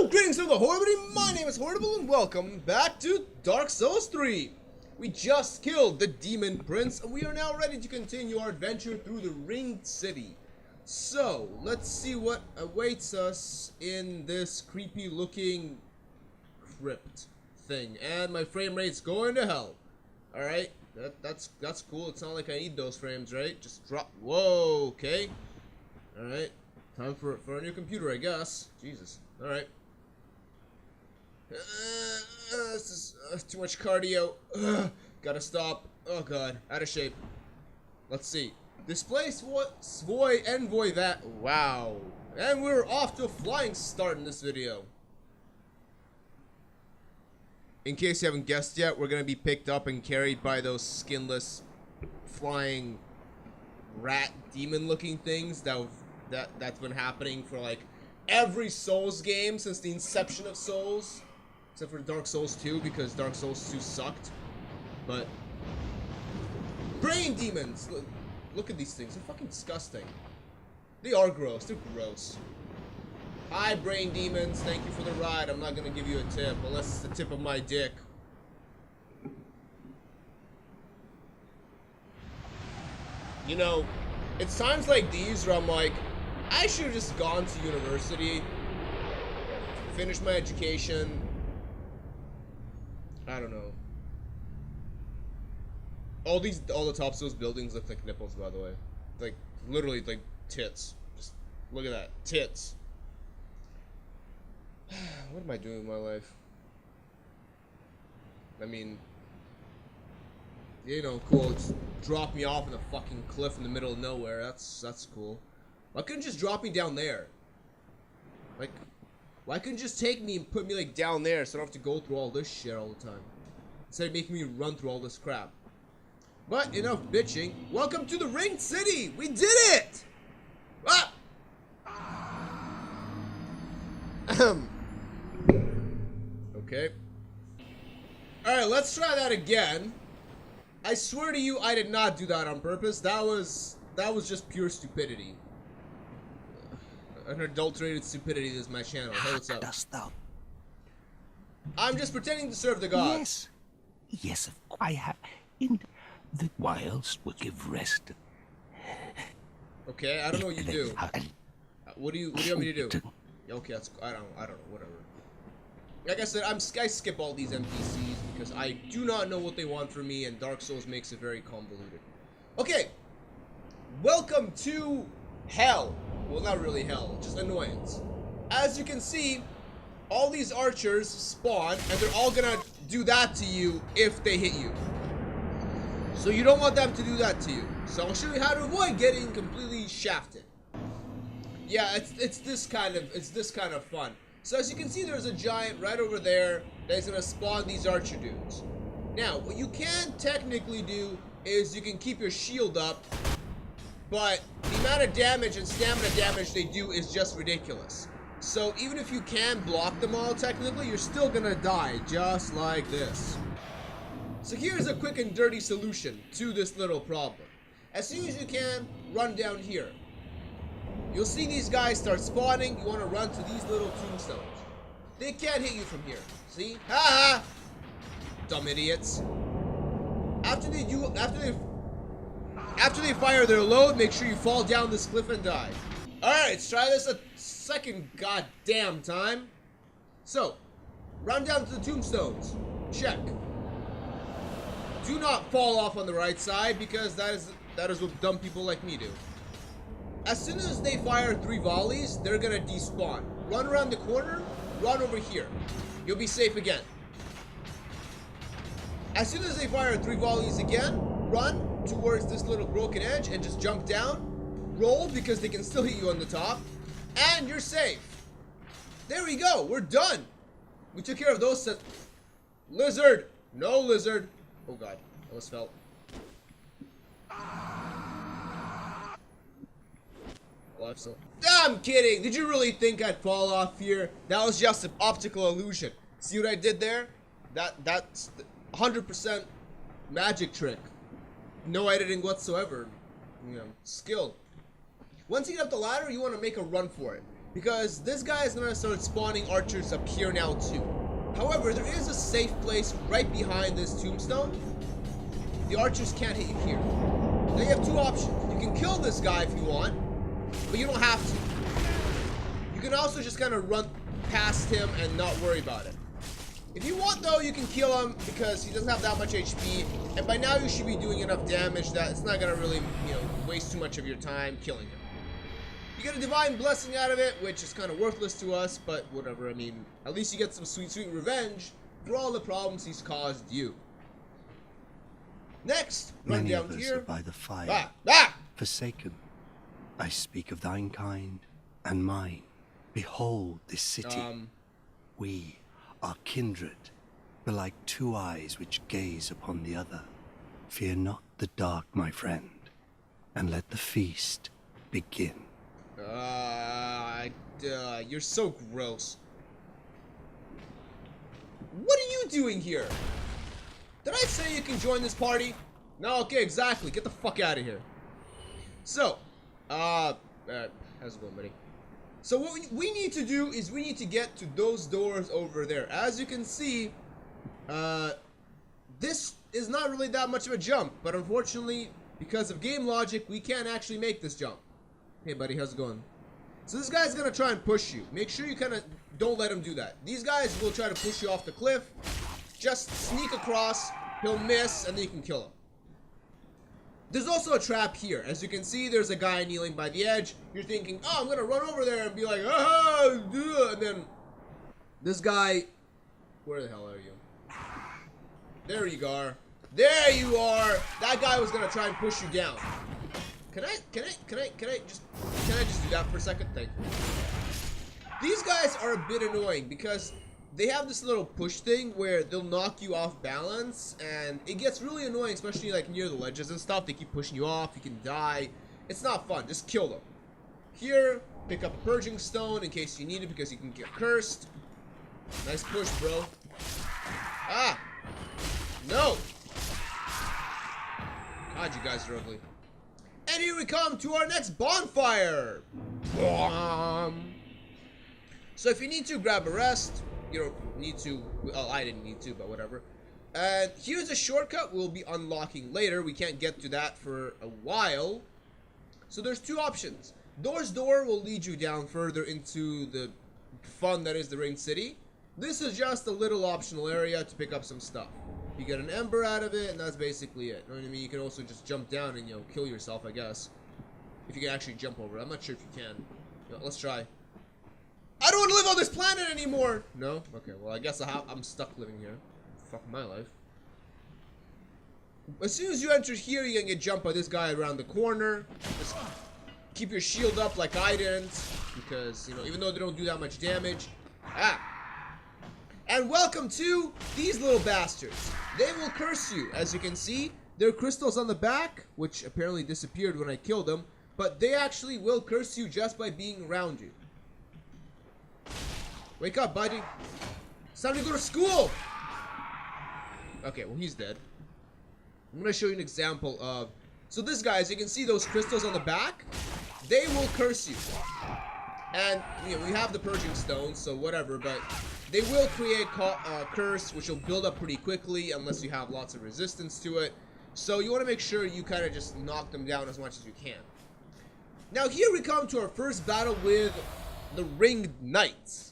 Greetings from the Hordible. My name is Hordible and welcome back to Dark Souls 3. We just killed the Demon Prince and we are now ready to continue our adventure through the Ringed City. So, let's see what awaits us in this creepy looking crypt thing. And my frame rate's going to hell. Alright, that's cool. It's not like I need those frames, right? Just drop. Whoa, okay. Alright, time for a new computer, I guess. Jesus. Alright. This is too much cardio. Gotta stop. Oh god, out of shape. Let's see. Display Svoy Envoy that. Wow. And we're off to a flying start in this video. In case you haven't guessed yet, we're gonna be picked up and carried by those skinless, flying, rat demon looking things that's been happening for like every Souls game since the inception of Souls. Except for Dark Souls 2, because Dark Souls 2 sucked. But brain demons! Look at these things. They're fucking disgusting. They are gross. They're gross. Hi, brain demons. Thank you for the ride. I'm not gonna give you a tip, unless it's the tip of my dick. You know, it's times like these where I'm like, I should have just gone to university, finished my education. I don't know. All the tops of those buildings look like nipples, by the way. Like, literally, like, tits. Just, look at that. Tits. What am I doing with my life? I mean, you know, cool. Just drop me off in a fucking cliff in the middle of nowhere. That's cool. Why couldn't you just drop me down there? Like, why couldn't you just take me and put me, like, down there so I don't have to go through all this shit all the time? Instead of making me run through all this crap. But enough bitching. Welcome to the Ringed City! We did it! Ah! Okay. Alright, let's try that again. I swear to you, I did not do that on purpose. That was just pure stupidity. Unadulterated stupidity is my channel. Hey, what's up? I'm just pretending to serve the gods. Yes, of course I have. In the wilds will give rest. Okay, I don't know what you do. What do you want me to do? Okay, that's I don't know, whatever. Like I said, I skip all these NPCs because I do not know what they want from me, and Dark Souls makes it very convoluted. Okay, welcome to hell. Well, not really hell, just annoyance. As you can see, all these archers spawn, and they're all gonna do that to you if they hit you. So you don't want them to do that to you. So I'll show you how to avoid getting completely shafted. Yeah, it's this kind of fun. So as you can see, there's a giant right over there that's gonna spawn these archer dudes. Now, what you can technically do is you can keep your shield up, but the amount of damage and stamina damage they do is just ridiculous. So even if you can block them all, technically, you're still gonna die, just like this. So here's a quick and dirty solution to this little problem. As soon as you can, run down here. You'll see these guys start spawning. You want to run to these little tombstones. They can't hit you from here. See? Ha ha! Dumb idiots. After they fire their load, make sure you fall down this cliff and die. Alright, let's try this a second goddamn time. So, run down to the tombstones. Check. Do not fall off on the right side because that is what dumb people like me do. As soon as they fire 3 volleys, they're gonna despawn. Run around the corner, run over here. You'll be safe again. As soon as they fire 3 volleys again, run towards this little broken edge and just jump down. Roll because they can still hit you on the top. And you're safe. There we go. We're done. We took care of those. Lizard. No lizard. Oh god. I almost fell. I'm kidding. Did you really think I'd fall off here? That was just an optical illusion. See what I did there? That's 100% magic trick. No editing whatsoever. You know, skill. Once you get up the ladder, you want to make a run for it. because this guy is gonna start spawning archers up here now too. However, there is a safe place right behind this tombstone. The archers can't hit you here. Now you have two options. You can kill this guy if you want, but you don't have to. You can also just kind of run past him and not worry about it. If you want though, you can kill him because he doesn't have that much HP, and by now you should be doing enough damage that it's not gonna really, waste too much of your time killing him. You get a divine blessing out of it, which is kind of worthless to us, but whatever. I mean, at least you get some sweet, sweet revenge for all the problems he's caused you. Next, run Many down of us here. are by the fire, forsaken. I speak of thine kind and mine. Behold this city. We are kindred, belike two eyes which gaze upon the other. Fear not the dark, my friend, and let the feast begin. You're so gross. What are you doing here? Did I say you can join this party? No, okay, exactly. Get the fuck out of here. So, how's it going, buddy? So what we need to do is we need to get to those doors over there. As you can see, this is not really that much of a jump, but unfortunately, because of game logic, we can't actually make this jump. Hey buddy, how's it going? So this guy's gonna try and push you. Make sure you kind of don't let him do that. These guys will try to push you off the cliff. Just sneak across, he'll miss, and then you can kill him. There's also a trap here. As you can see, there's a guy kneeling by the edge. You're thinking, oh, I'm gonna run over there and be like, ah, and then this guy, where the hell are you? There you are. There you are. That guy was gonna try and push you down. Can I just do that for a second? Thank you. These guys are a bit annoying because they have this little push thing where they'll knock you off balance, and it gets really annoying, especially like near the ledges and stuff. They keep pushing you off, you can die. It's not fun, just kill them. Here, pick up a purging stone in case you need it because you can get cursed. Nice push, bro. Ah! No! God, you guys are ugly. And here we come to our next bonfire! So if you need to, grab a rest. You don't need to, well, I didn't need to, but whatever. And here's a shortcut we'll be unlocking later. We can't get to that for a while. So there's two options. Door's door will lead you down further into the fun that is the Ring City. This is just a little optional area to pick up some stuff. You get an ember out of it, and that's basically it. You know what I mean? You can also just jump down and, kill yourself, I guess. If you can actually jump over it. I'm not sure if you can. Let's try. I don't want to live on this planet anymore! No? Okay, well, I guess I'm stuck living here. Fuck my life. As soon as you enter here, you're gonna get jumped by this guy around the corner. Just keep your shield up like I didn't. Because, even though they don't do that much damage. Ah! And welcome to these little bastards. They will curse you. As you can see, there are crystals on the back, which apparently disappeared when I killed them. But they actually will curse you just by being around you. Wake up, buddy. It's time to go to school. Okay, well, he's dead. I'm going to show you an example of... So this guy, as you can see those crystals on the back, they will curse you. And, we have the purging stones, so whatever, but they will create a curse, which will build up pretty quickly unless you have lots of resistance to it. So you want to make sure you kind of just knock them down as much as you can. Now here we come to our first battle with the Ringed Knights.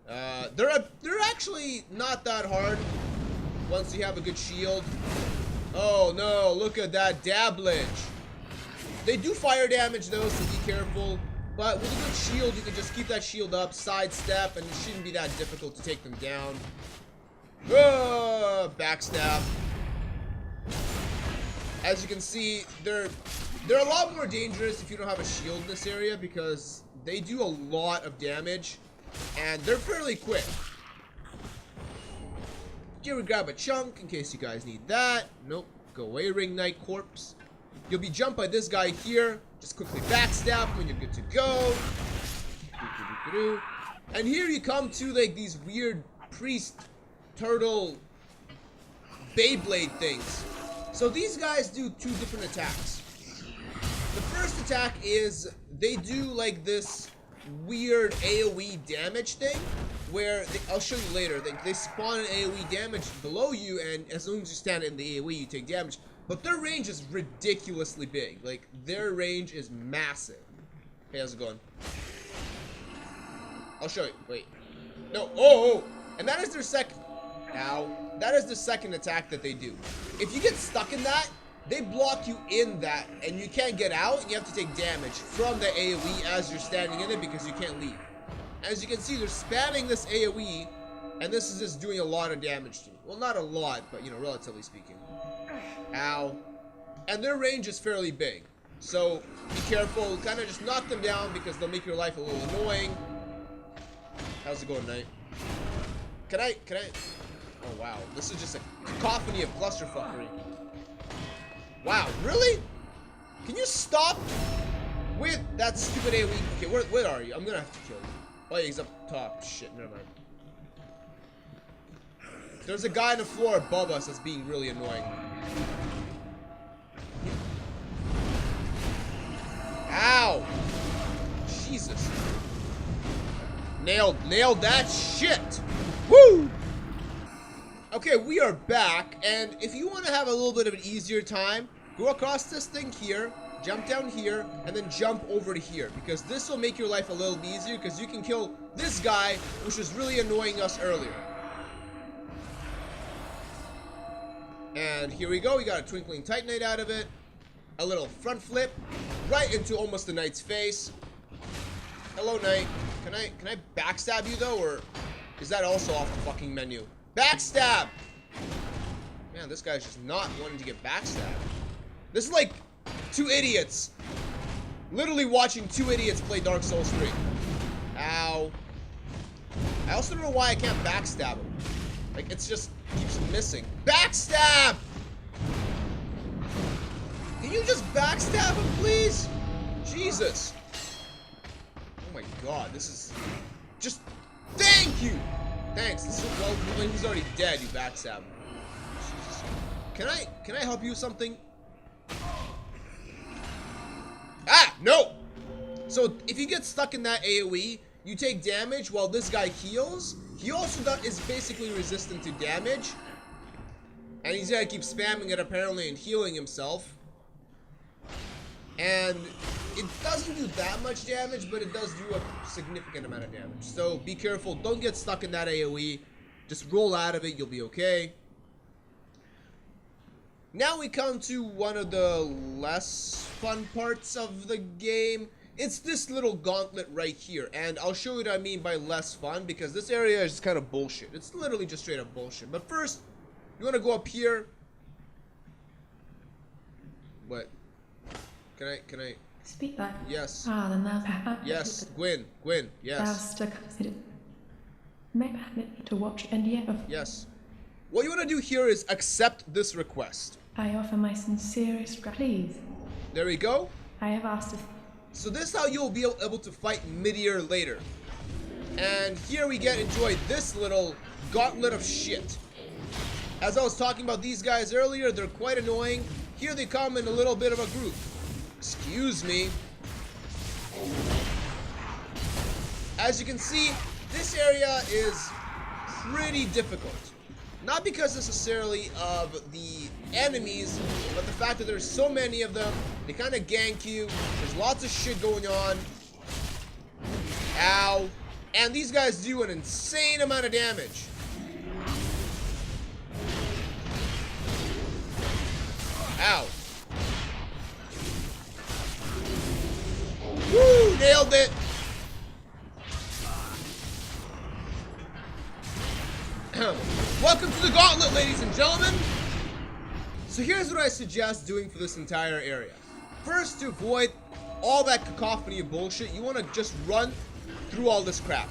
They're actually not that hard once you have a good shield. Oh no, look at that dabblage. They do fire damage though, so be careful. But with a good shield, you can just keep that shield up, sidestep, and it shouldn't be that difficult to take them down. Backstab. As you can see, they're a lot more dangerous if you don't have a shield in this area because they do a lot of damage. And they're fairly quick. Here we grab a chunk in case you guys need that. Nope. Go away, Ring Knight Corpse. You'll be jumped by this guy here. Just quickly backstab him and you're good to go. And here you come to like these weird priest turtle Beyblade things. So these guys do two different attacks. The first attack is they do like this weird AoE damage thing where I'll show you later. They spawn an AoE damage below you, and as long as you stand in the AoE, you take damage. But their range is ridiculously big. Like, their range is massive. Hey, how's it going? I'll show you. Wait. No. Oh! And that is their second. Ow. That is the second attack that they do. If you get stuck in that, they block you in that, and you can't get out, and you have to take damage from the AoE as you're standing in it because you can't leave. As you can see, they're spamming this AoE, and this is just doing a lot of damage to me. Well, not a lot, but, you know, relatively speaking. Ow. And their range is fairly big. So, be careful. Kind of just knock them down because they'll make your life a little annoying. How's it going, Knight? Can I... Oh, wow. This is just a cacophony of clusterfuckery. Wow, really? Can you stop with that stupid AoE? Okay, where are you? I'm gonna have to kill you. Oh, yeah, he's up top. Shit, never mind. There's a guy on the floor above us that's being really annoying. Ow! Jesus. Nailed that shit! Woo! Okay, we are back, and if you want to have a little bit of an easier time, go across this thing here, jump down here, and then jump over to here, because this will make your life a little bit easier, because you can kill this guy, which was really annoying us earlier. And here we go, we got a Twinkling Titanite out of it, a little front flip, right into almost the Knight's face. Hello, Knight. Can I backstab you, though, or is that also off the fucking menu? Backstab! Man, this guy's just not wanting to get backstabbed. This is like two idiots. Literally watching two idiots play Dark Souls 3. Ow. I also don't know why I can't backstab him. Like, it's just keeps missing. Backstab! Can you just backstab him, please? Jesus. Oh my god, this is... Just... Thank you! Thanks. This is, well, when he's already dead, you backstab him. Jesus. Can I help you with something? Ah! No! So, if you get stuck in that AoE, you take damage while this guy heals. He also is basically resistant to damage. And he's gonna keep spamming it apparently and healing himself. And it doesn't do that much damage, but it does do a significant amount of damage. So be careful, don't get stuck in that AoE. Just roll out of it, you'll be okay. Now we come to one of the less fun parts of the game. It's this little gauntlet right here, and I'll show you what I mean by less fun, because this area is kind of bullshit. It's literally just straight up bullshit. But first, you want to go up here. What? Can I? Speak that. Yes. Ah, then thou perhaps. Yes, Gwyn, yes. Thou still consider. May permit me to watch and yet. Yes. What you want to do here is accept this request. I offer my sincerest please. There we go. I have asked if. So this is how you'll be able to fight Midir later. And here we enjoy this little gauntlet of shit. As I was talking about these guys earlier, they're quite annoying. Here they come in a little bit of a group. Excuse me. As you can see, this area is pretty difficult. Not because necessarily of the enemies, but the fact that there's so many of them. They kind of gank you. There's lots of shit going on. Ow. And these guys do an insane amount of damage. Ow. Woo! Nailed it! Welcome to the gauntlet, ladies and gentlemen! So here's what I suggest doing for this entire area. First, to avoid all that cacophony of bullshit, you want to just run through all this crap.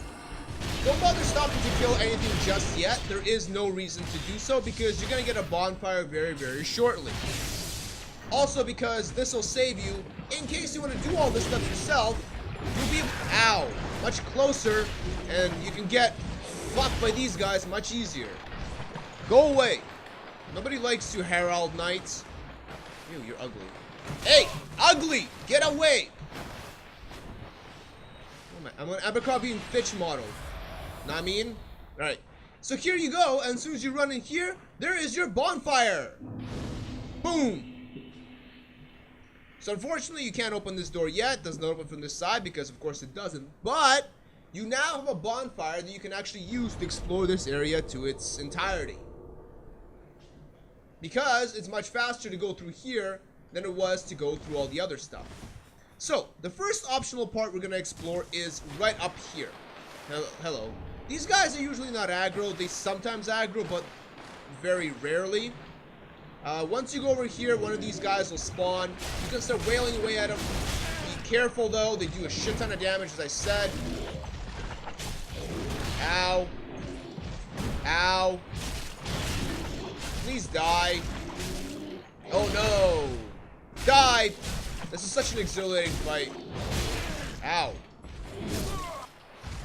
Don't bother stopping to kill anything just yet. There is no reason to do so because you're going to get a bonfire very, very shortly. Also because this will save you, in case you want to do all this stuff yourself, you'll be, ow, much closer, and you can get fucked by these guys much easier. Go away. Nobody likes you, Herald Knights. Ew, you're ugly. Hey, ugly! Get away! Oh my, I'm an Abercrombie and Fitch model. Know what I mean? Alright. So here you go, and as soon as you run in here, there is your bonfire. Boom. So unfortunately, you can't open this door yet. It does not open from this side because, of course, it doesn't. But you now have a bonfire that you can actually use to explore this area to its entirety. Because it's much faster to go through here than it was to go through all the other stuff. So, the first optional part we're going to explore is right up here. Hello. These guys are usually not aggro. They sometimes aggro, but very rarely. Once you go over here, one of these guys will spawn. You can start wailing away at them. Be careful, though. They do a shit ton of damage, as I said. Ow. Ow. Please die. Oh, no. Die. This is such an exhilarating fight. Ow.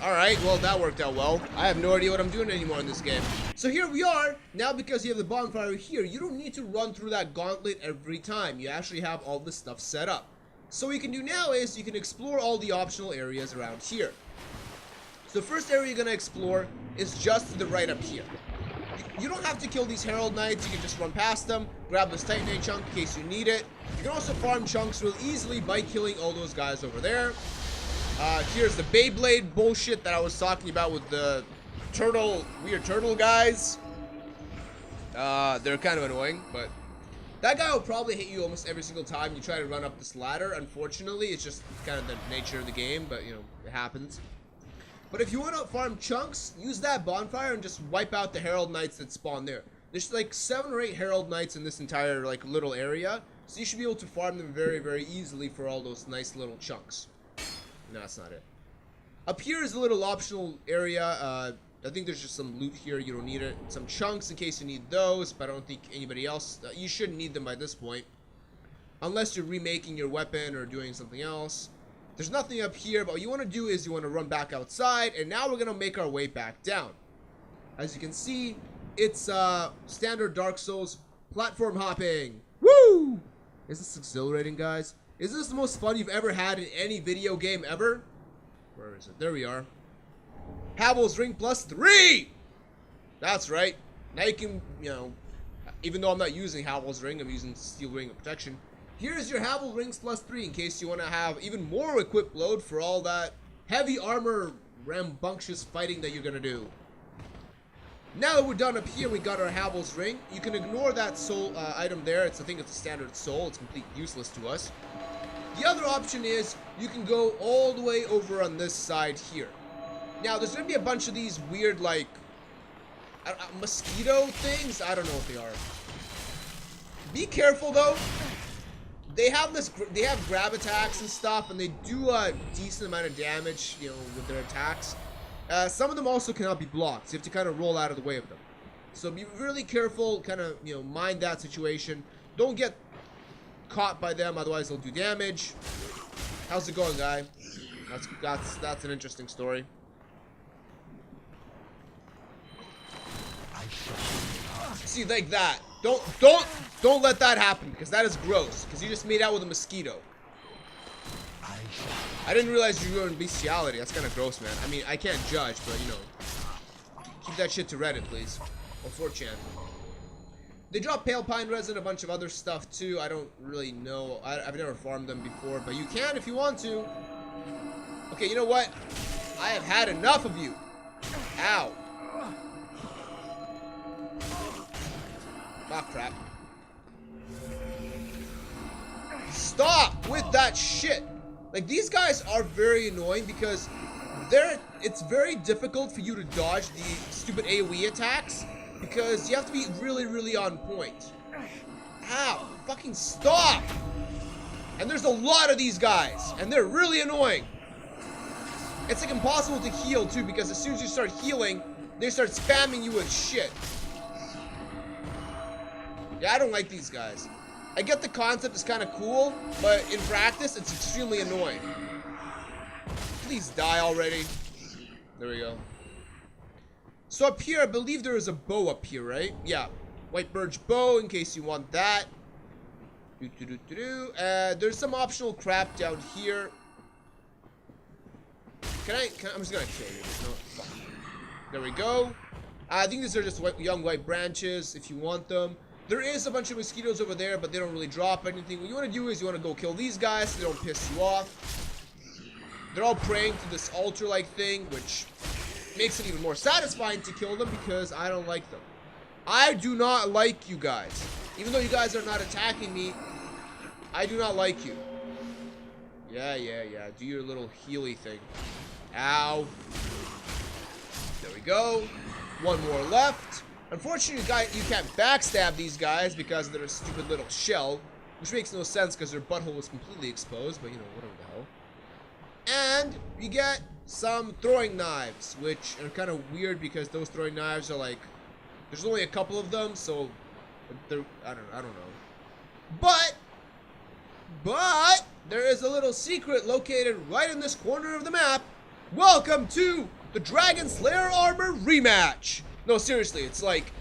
Alright, well, that worked out well. I have no idea what I'm doing anymore in this game. So here we are. Now, because you have the bonfire here, you don't need to run through that gauntlet every time. You actually have all this stuff set up. So what you can do now is you can explore all the optional areas around here. So the first area you're going to explore is just to the right up here. You don't have to kill these Herald Knights. You can just run past them, grab this Titanite chunk in case you need it. You can also farm chunks real easily by killing all those guys over there. Here's the Beyblade bullshit that I was talking about with the weird turtle guys. They're kind of annoying, but that guy will probably hit you almost every single time you try to run up this ladder. Unfortunately, it's just kind of the nature of the game, but you know, it happens. But if you want to farm chunks, use that bonfire and just wipe out the Herald Knights that spawn there. There's like 7 or 8 Herald Knights in this entire like little area, so you should be able to farm them very, very easily for all those nice little chunks. No, that's not it. Up here is a little optional area. I think there's just some loot here. You don't need it. Some chunks in case you need those, but I don't think anybody else... you shouldn't need them by this point. Unless you're remaking your weapon or doing something else. There's nothing up here, but what you want to do is you want to run back outside, and now we're going to make our way back down. As you can see, it's standard Dark Souls platform hopping. Woo! Is this exhilarating, guys? Is this the most fun you've ever had in any video game ever? Where is it? There we are. Havel's Ring plus 3! That's right. Now you can, you know, even though I'm not using Havel's Ring, I'm using Steel Ring of Protection. Here's your Havel Rings plus 3 in case you want to have even more equip load for all that heavy armor rambunctious fighting that you're going to do. Now that we're done up here, we got our Havel's Ring. You can ignore that soul item there. I think it's a standard soul. It's completely useless to us. The other option is you can go all the way over on this side here. Now, there's going to be a bunch of these weird, like, mosquito things. I don't know what they are. Be careful, though. They have grab attacks and stuff, and they do a decent amount of damage, you know, with their attacks. Some of them also cannot be blocked, so you have to kind of roll out of the way of them. So be really careful, kind of, you know, mind that situation. Don't get caught by them, otherwise they'll do damage. How's it going, guy? That's an interesting story. See, like that. Don't let that happen, because that is gross. Because you just made out with a mosquito. I didn't realize you were in bestiality. That's kind of gross, man. I mean, I can't judge, but you know, keep that shit to Reddit, please, or 4chan. They drop pale pine resin, a bunch of other stuff too. I don't really know. I've never farmed them before, but you can if you want to. Okay, you know what? I have had enough of you. Ow. Ah, crap. Stop with that shit. Like, these guys are very annoying because it's very difficult for you to dodge the stupid AoE attacks because you have to be really, really on point. Ow, fucking stop. And there's a lot of these guys, and they're really annoying. It's like impossible to heal too because as soon as you start healing, they start spamming you with shit. Yeah, I don't like these guys. I get the concept is kind of cool, but in practice, it's extremely annoying. Please die already. There we go. So up here, I believe there is a bow up here, right? Yeah. White birch bow, in case you want that. There's some optional crap down here. I'm just gonna kill you. No, fuck. There we go. I think these are just young white branches if you want them. There is a bunch of mosquitoes over there, but they don't really drop anything. What you want to do is you want to go kill these guys so they don't piss you off. They're all praying to this altar-like thing, which makes it even more satisfying to kill them because I don't like them. I do not like you guys. Even though you guys are not attacking me, I do not like you. Yeah. Do your little healy thing. Ow. There we go. One more left. Unfortunately, you can't backstab these guys because of their stupid little shell, which makes no sense because their butthole was completely exposed, but you know, whatever the hell. And you get some throwing knives, which are kind of weird because those throwing knives are like, there's only a couple of them, so they're, I don't know. But there is a little secret located right in this corner of the map. Welcome to the Dragon Slayer armor rematch. No, seriously, it's like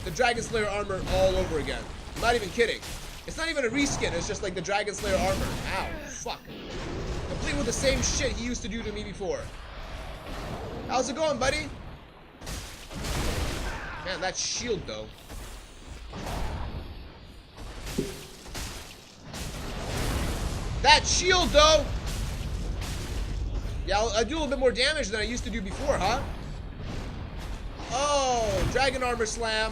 the Dragon Slayer armor all over again. I'm not even kidding. It's not even a reskin, it's just like the Dragon Slayer armor. Ow, fuck. Complete with the same shit he used to do to me before. How's it going, buddy? Man, that shield, though. That shield, though! Yeah, I do a little bit more damage than I used to do before, huh? Oh, dragon armor slam.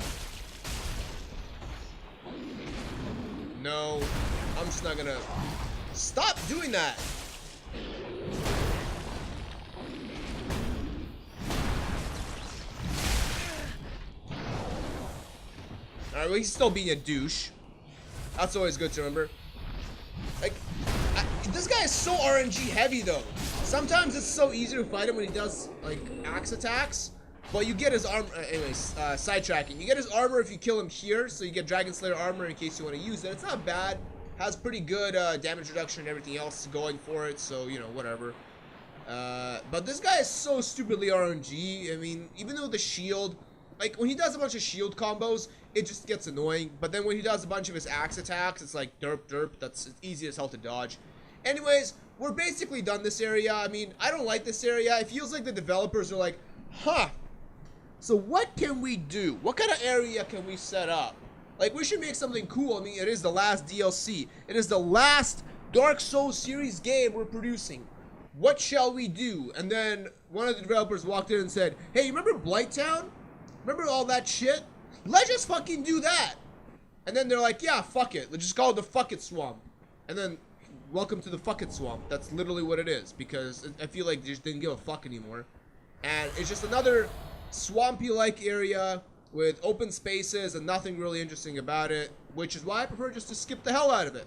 No, I'm just not gonna... Stop doing that! Alright, well, he's still being a douche. That's always good to remember. Like, this guy is so RNG heavy, though. Sometimes it's so easy to fight him when he does, like, axe attacks. But you get his armor, anyways, sidetracking. You get his armor if you kill him here, so you get Dragon Slayer armor in case you want to use it. It's not bad. Has pretty good damage reduction and everything else going for it, so, you know, whatever. But this guy is so stupidly RNG. I mean, even though the shield, like, when he does a bunch of shield combos, it just gets annoying. But then when he does a bunch of his axe attacks, it's like, derp, that's easy as hell to dodge. Anyways, we're basically done this area. I mean, I don't like this area. It feels like the developers are like, huh, so what can we do? What kind of area can we set up? Like, we should make something cool. I mean, it is the last DLC. It is the last Dark Souls series game we're producing. What shall we do? And then one of the developers walked in and said, hey, you remember Blighttown? Remember all that shit? Let's just fucking do that. And then they're like, yeah, fuck it. Let's just call it the Fuck It Swamp. And then, welcome to the Fuck It Swamp. That's literally what it is. Because I feel like they just didn't give a fuck anymore. And it's just another swampy-like area with open spaces and nothing really interesting about it, which is why I prefer just to skip the hell out of it.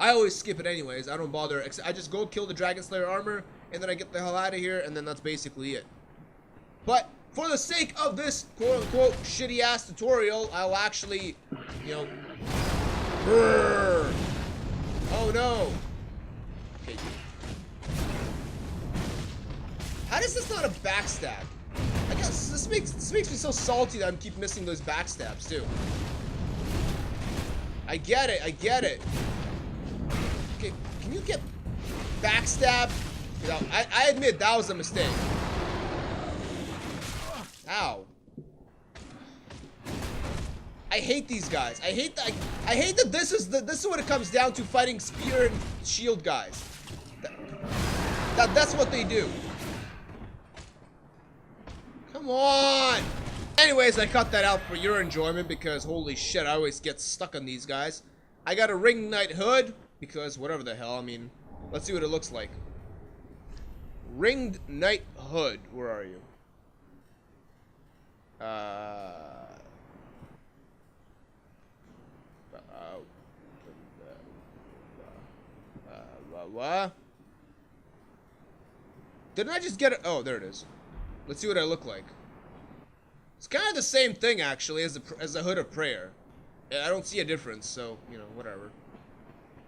I always skip it anyways. I don't bother. I just go kill the Dragon Slayer armor, and then I get the hell out of here, and then that's basically it. But for the sake of this quote-unquote shitty-ass tutorial, I'll actually, you know... Brrr. Oh no! Okay. How does this not a backstab? I guess this makes me so salty that I keep missing those backstabs too. I get it. Okay, can you get backstabbed? I admit that was a mistake. Ow. I hate these guys. I hate that this is what it comes down to, fighting spear and shield guys. That's what they do. Come on! Anyways, I cut that out for your enjoyment because holy shit, I always get stuck on these guys. I got a Ring Knight hood because whatever the hell, I mean, let's see what it looks like. Ringed Knight hood, where are you? What? Didn't I just get it? Oh, there it is. Let's see what I look like. It's kind of the same thing, actually, as a Hood of Prayer. I don't see a difference, so, you know, whatever.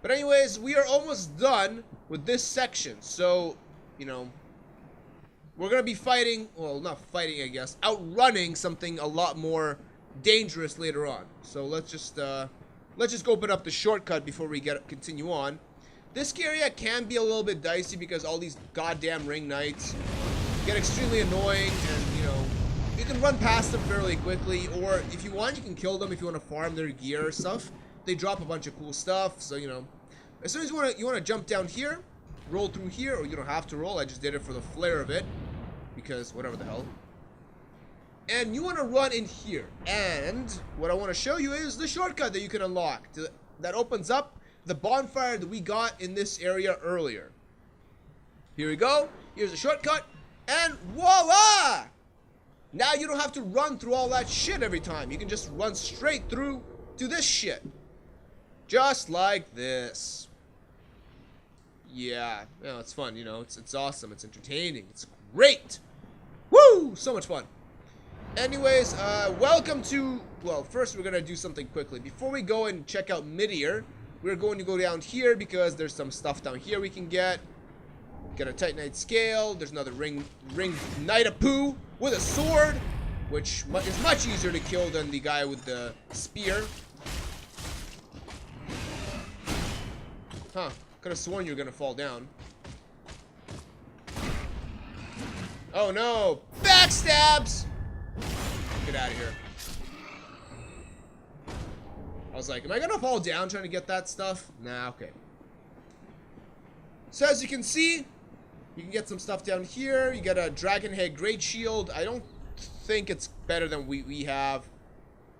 But anyways, we are almost done with this section. So, you know, we're going to be fighting, well, not fighting, I guess, outrunning something a lot more dangerous later on. So let's just go open up the shortcut before we continue on. This area can be a little bit dicey because all these goddamn ring knights get extremely annoying, and you know, you can run past them fairly quickly, or if you want, you can kill them if you want to farm their gear or stuff. They drop a bunch of cool stuff, so you know, as soon as you want to jump down here, roll through here, or you don't have to roll. I just did it for the flair of it, because whatever the hell. And you want to run in here, and what I want to show you is the shortcut that you can unlock that opens up the bonfire that we got in this area earlier. Here we go. Here's a shortcut, and voila! Now you don't have to run through all that shit every time. You can just run straight through to this shit. Just like this. Yeah, it's fun, you know, it's awesome, it's entertaining, it's great. Woo! So much fun. Anyways, welcome to, well, first we're gonna do something quickly. Before we go and check out Midir, we're going to go down here because there's some stuff down here we can get. Get a Titanite scale. There's another ring Knight-a-poo with a sword, which is much easier to kill than the guy with the spear. Huh. Could have sworn you were gonna fall down. Oh no! Backstabs! Get out of here. I was like, am I gonna fall down trying to get that stuff? Nah, okay. So as you can see, you can get some stuff down here. You get a dragon head great shield. I don't think it's better than we have.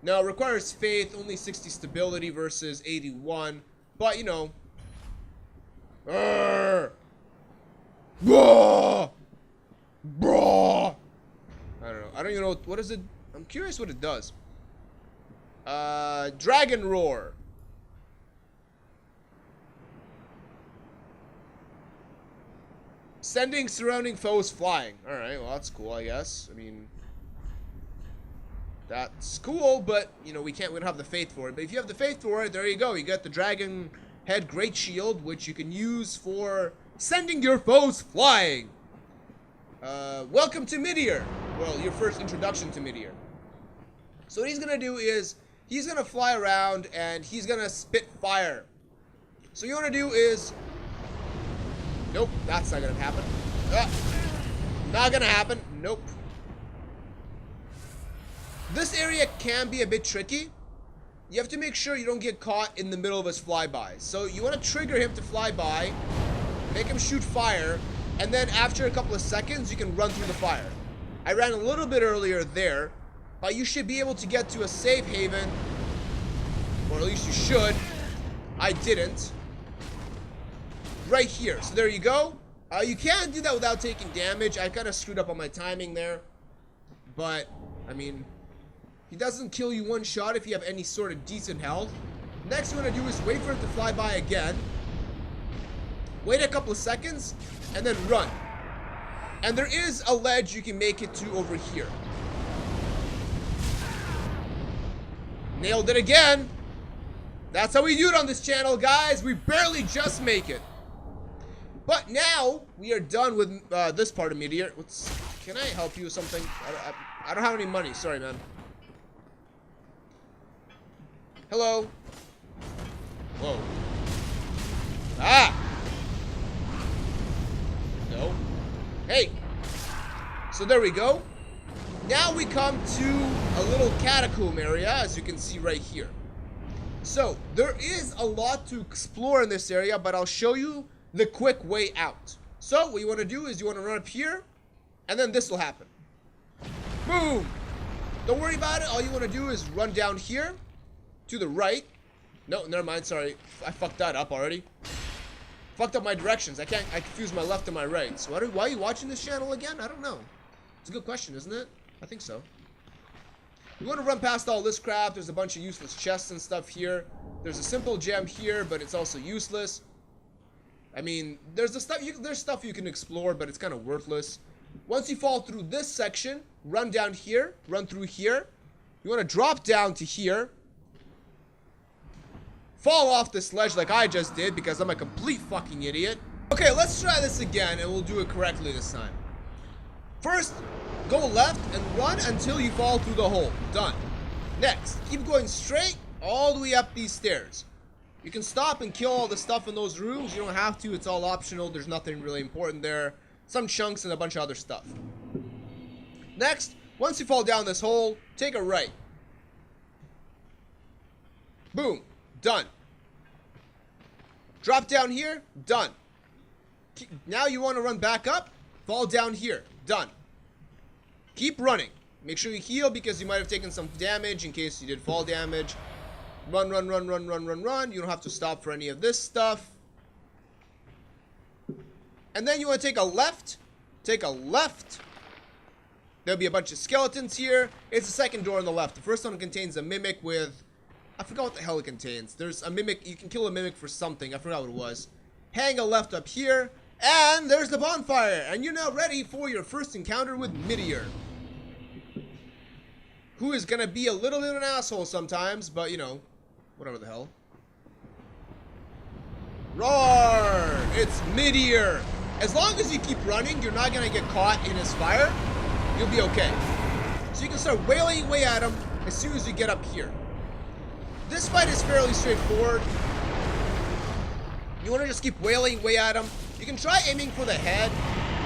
No, it requires faith, only 60 stability versus 81. But you know. Bro! I don't know. I don't even know what is it. I'm curious what it does. Dragon roar. Sending surrounding foes flying. Alright, well that's cool, I guess. I mean, that's cool, but you know, we don't have the faith for it. But if you have the faith for it, there you go. You get the dragon head great shield, which you can use for sending your foes flying. Welcome to Midir. Well, your first introduction to Midir. So what he's gonna do is he's gonna fly around and he's gonna spit fire. So what you wanna do is, nope, that's not gonna happen. Not gonna happen. Nope. This area can be a bit tricky. You have to make sure you don't get caught in the middle of his flyby. So you want to trigger him to fly by, make him shoot fire, and then after a couple of seconds, you can run through the fire. I ran a little bit earlier there, but you should be able to get to a safe haven, or at least you should. I didn't. Right here. So there you go. You can do that without taking damage. I kind of screwed up on my timing there, but I mean, he doesn't kill you one shot if you have any sort of decent health. Next you want to do is wait for it to fly by again. Wait a couple of seconds, and then run. And there is a ledge you can make it to over here. Nailed it again. That's how we do it on this channel, guys. We barely just make it. But now we are done with this part of Midir. Can I help you with something? I don't have any money. Sorry, man. Hello. Whoa. Ah. No. Hey. So there we go. Now we come to a little catacomb area, as you can see right here. So there is a lot to explore in this area, but I'll show you the quick way out. So what you want to do is you want to run up here, and then this will happen. Boom. Don't worry about it. All you want to do is run down here to the right. No, never mind. Sorry, I fucked that up already. Fucked up my directions. I confused my left and my right. So why are you watching this channel again? I don't know. It's a good question, isn't it? I think so. You want to run past all this crap. There's a bunch of useless chests and stuff here. There's a simple gem here, but it's also useless. I mean, there's stuff you can explore, but it's kind of worthless. Once you fall through this section, run down here, run through here. You want to drop down to here. Fall off this ledge like I just did because I'm a complete fucking idiot. Okay, let's try this again and we'll do it correctly this time. First, go left and run until you fall through the hole. Done. Next, keep going straight all the way up these stairs. You can stop and kill all the stuff in those rooms. You don't have to. It's all optional. There's nothing really important there. Some chunks and a bunch of other stuff. Next, once you fall down this hole, take a right. Boom. Done. Drop down here. Done. Now you want to run back up. Fall down here. Done. Keep running. Make sure you heal because you might have taken some damage in case you did fall damage. Run, run, run, run, run, run, run. You don't have to stop for any of this stuff. And then you want to take a left. Take a left. There'll be a bunch of skeletons here. It's the second door on the left. The first one contains a mimic with... I forgot what the hell it contains. There's a mimic. You can kill a mimic for something. I forgot what it was. Hang a left up here. And there's the bonfire. And you're now ready for your first encounter with Midir, who is going to be a little bit of an asshole sometimes, but, you know, whatever the hell. Roar! It's Midir. As long as you keep running, you're not going to get caught in his fire. You'll be okay. So you can start wailing away at him as soon as you get up here. This fight is fairly straightforward. You want to just keep wailing away at him. You can try aiming for the head.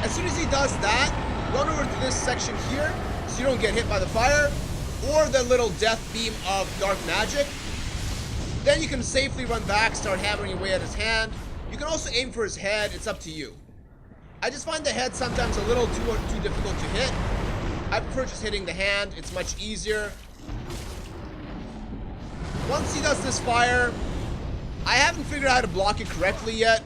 As soon as he does that, run over to this section here so you don't get hit by the fire or the little death beam of dark magic. Then you can safely run back, start hammering away at his hand. You can also aim for his head. It's up to you. I just find the head sometimes a little too difficult to hit. I prefer just hitting the hand. It's much easier. Once he does this fire, I haven't figured out how to block it correctly yet.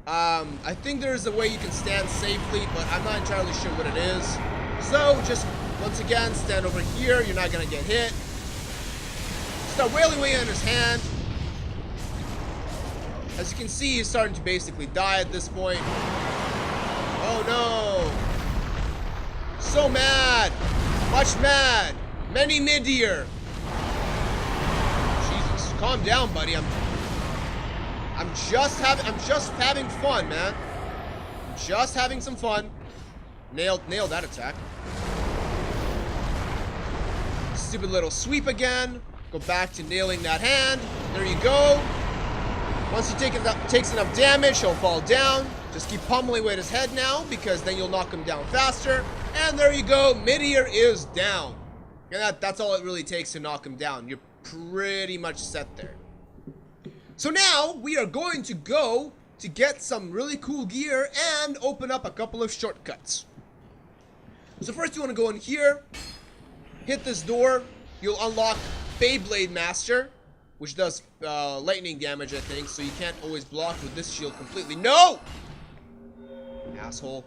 I think there's a way you can stand safely, but I'm not entirely sure what it is. So just once again, stand over here. You're not gonna get hit. Start wailing away on his hand. As you can see, he's starting to basically die at this point. Oh no! So mad, much mad, many Midir. Jesus, calm down, buddy. I'm just having fun, man. I'm just having some fun. Nailed that attack. Stupid little sweep again. Go back to nailing that hand. There you go. Once he takes enough damage, he'll fall down. Just keep pummeling away at his head now, because then you'll knock him down faster. And there you go. Midir is down. And that's all it really takes to knock him down. You're pretty much set there. So now we are going to go to get some really cool gear and open up a couple of shortcuts. So first you want to go in here, hit this door. You'll unlock Beyblade Master, which does lightning damage, I think, so you can't always block with this shield completely. No! Asshole.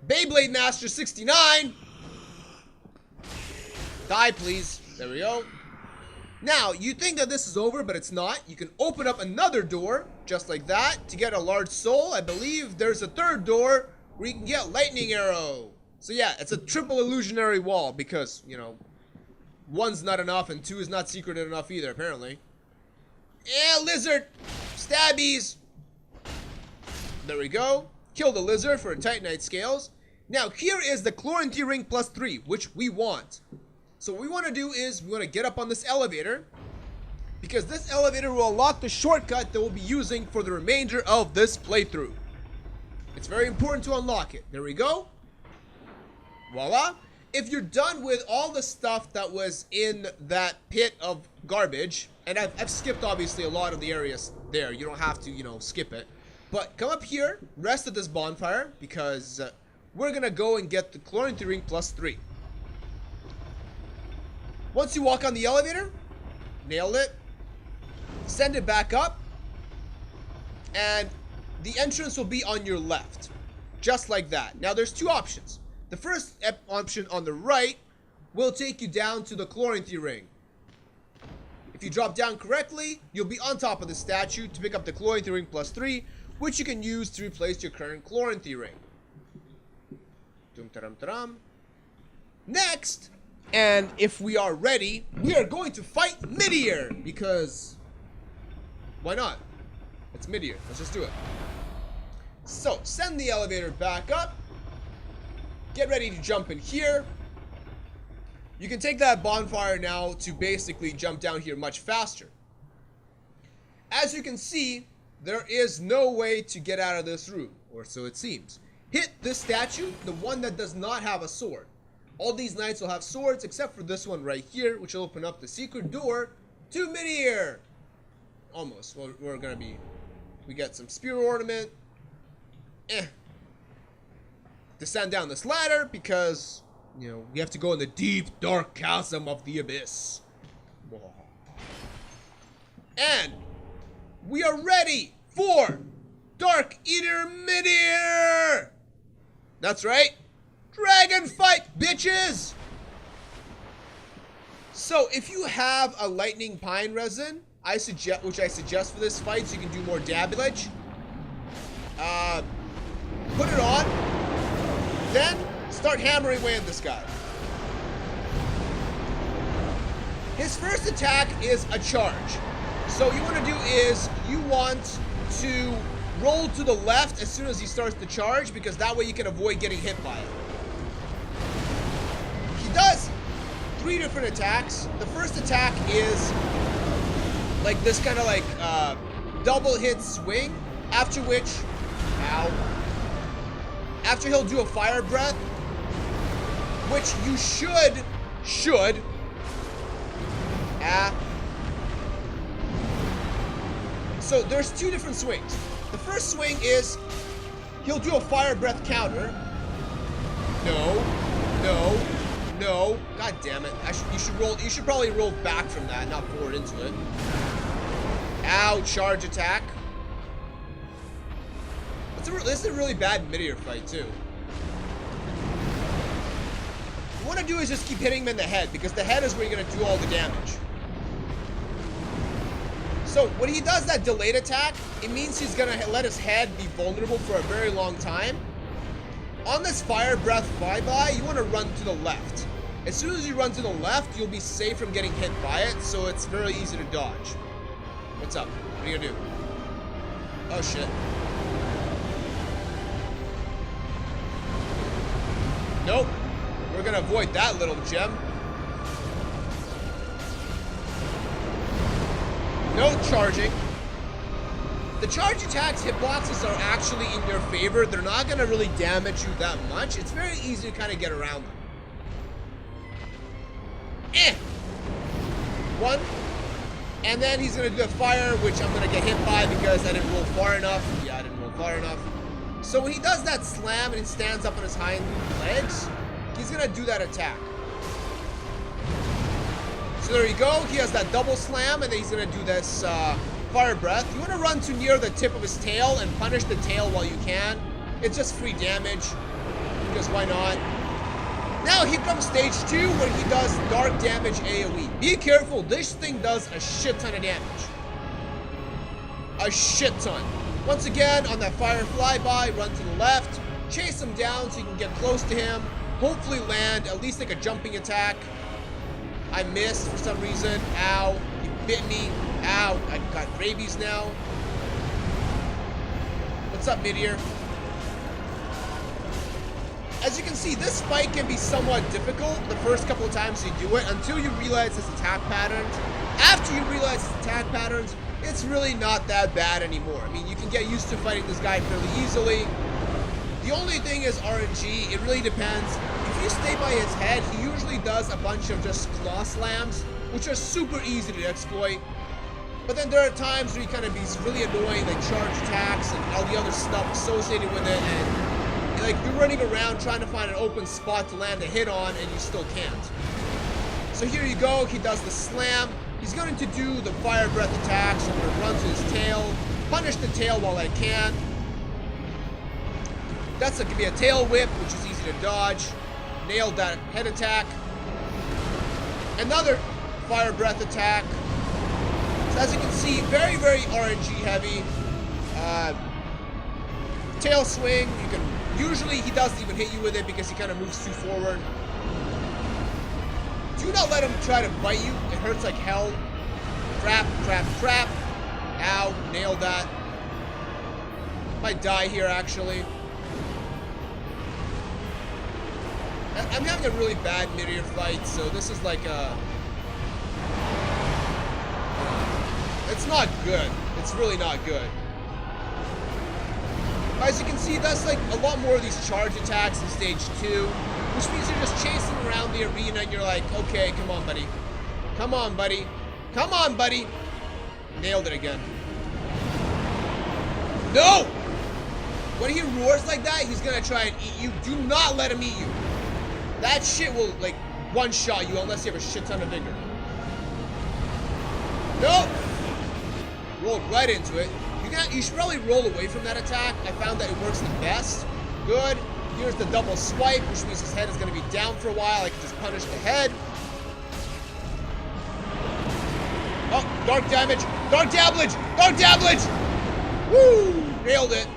Beyblade Master 69! Die, please. There we go. Now, you think that this is over, but it's not. You can open up another door, just like that, to get a large soul. I believe there's a third door where you can get lightning arrow. So yeah, it's a triple illusionary wall, because, you know, 1's not enough, and 2 is not secreted enough either, apparently. Yeah, lizard! Stabbies! There we go. Kill the lizard for Titanite scales. Now, here is the Chloranthy Ring plus 3, which we want. So what we want to do is, we want to get up on this elevator, because this elevator will unlock the shortcut that we'll be using for the remainder of this playthrough. It's very important to unlock it. There we go. Voila. If you're done with all the stuff that was in that pit of garbage, and I've skipped obviously a lot of the areas there, you don't have to, you know, skip it. But come up here, rest at this bonfire, because we're going to go and get the Chloranthy Ring plus 3. Once you walk on the elevator, nailed it, send it back up, and the entrance will be on your left, just like that. Now there's two options. The first option on the right will take you down to the Chloranthy Ring. If you drop down correctly, you'll be on top of the statue to pick up the Chloranthy Ring plus 3, which you can use to replace your current Chloranthy Ring. Next, and if we are ready, we are going to fight Midir, because why not? It's Midir. Let's just do it. So, send the elevator back up. Get ready to jump in here. You can take that bonfire now to basically jump down here much faster. As you can see, there is no way to get out of this room, or so it seems. Hit this statue, the one that does not have a sword. All these knights will have swords except for this one right here, which will open up the secret door to Midir. Almost. Well, we got some spear ornament. Descend down this ladder because, you know, we have to go in the deep, dark chasm of the abyss. And we are ready for Dark Eater Midir! That's right. Dragon fight, bitches! So, if you have a lightning pine resin, which I suggest for this fight so you can do more damage, put it on, then start hammering away at this guy. His first attack is a charge. So what you want to do is you want to roll to the left as soon as he starts to charge, because that way you can avoid getting hit by it. He does 3 different attacks. The first attack is like this kind of like double hit swing, after which, after he'll do a fire breath, which you should, so there's 2 different swings. The first swing is he'll do a fire breath counter. No. God damn it. You should probably roll back from that, not forward into it. Ow, charge attack. This is a really bad Midir fight too. What you want to do is just keep hitting him in the head, because the head is where you're going to do all the damage. So when he does that delayed attack, it means he's going to let his head be vulnerable for a very long time. On this fire breath flyby, you want to run to the left. As soon as you run to the left, you'll be safe from getting hit by it, so it's very easy to dodge. What's up? What are you going to do? Oh shit. Nope. We're going to avoid that little gem. No charging. The charge attacks hitboxes are actually in your favor. They're not going to really damage you that much. It's very easy to kind of get around them. 1. And then he's going to do a fire, which I'm going to get hit by because I didn't roll far enough. Yeah, I didn't roll far enough. So when he does that slam and he stands up on his hind legs, he's going to do that attack. So there you go. He has that double slam, and then he's going to do this fire breath. You want to run to near the tip of his tail and punish the tail while you can. It's just free damage, because why not? Now here comes stage 2, where he does dark damage AoE. Be careful, this thing does a shit ton of damage. A shit ton. Once again, on that fire flyby, run to the left, chase him down so you can get close to him, hopefully land at least like a jumping attack. I missed for some reason. Ow, he bit me. Ow, I got rabies now. What's up, Midir? As you can see, this fight can be somewhat difficult the first couple of times you do it until you realize his attack patterns. After you realize his attack patterns, it's really not that bad anymore. I mean, you can get used to fighting this guy fairly easily. The only thing is RNG. It really depends. If you stay by his head, he usually does a bunch of just claw slams, which are super easy to exploit. But then there are times where he kind of be really annoying, like charge attacks and all the other stuff associated with it, and like you're running around trying to find an open spot to land a hit on, and you still can't. So here you go. He does the slam. He's going to do the fire breath attack, so I'm going to run to his tail, punish the tail while I can. That's going to be a tail whip, which is easy to dodge. Nailed that head attack. Another fire breath attack. So as you can see, very, very RNG heavy. Tail swing. You can usually he doesn't even hit you with it because he kind of moves too forward. Do not let him try to bite you. It hurts like hell. Crap, crap, crap. Ow, nailed that. Might die here, actually. I'm having a really bad Midir fight, so this is like a... It's not good. It's really not good. As you can see, that's like a lot more of these charge attacks in stage 2, which means you're just chasing around the arena and you're like, okay, come on, buddy. Come on, buddy. Come on, buddy. Nailed it again. No! When he roars like that, he's gonna try and eat you. Do not let him eat you. That shit will, like, one-shot you unless you have a shit ton of vigor. Nope! Rolled right into it. You should probably roll away from that attack. I found that it works the best. Good. Here's the double swipe, which means his head is going to be down for a while. I can just punish the head. Oh, dark damage. Dark damage. Dark damage. Woo! Nailed it.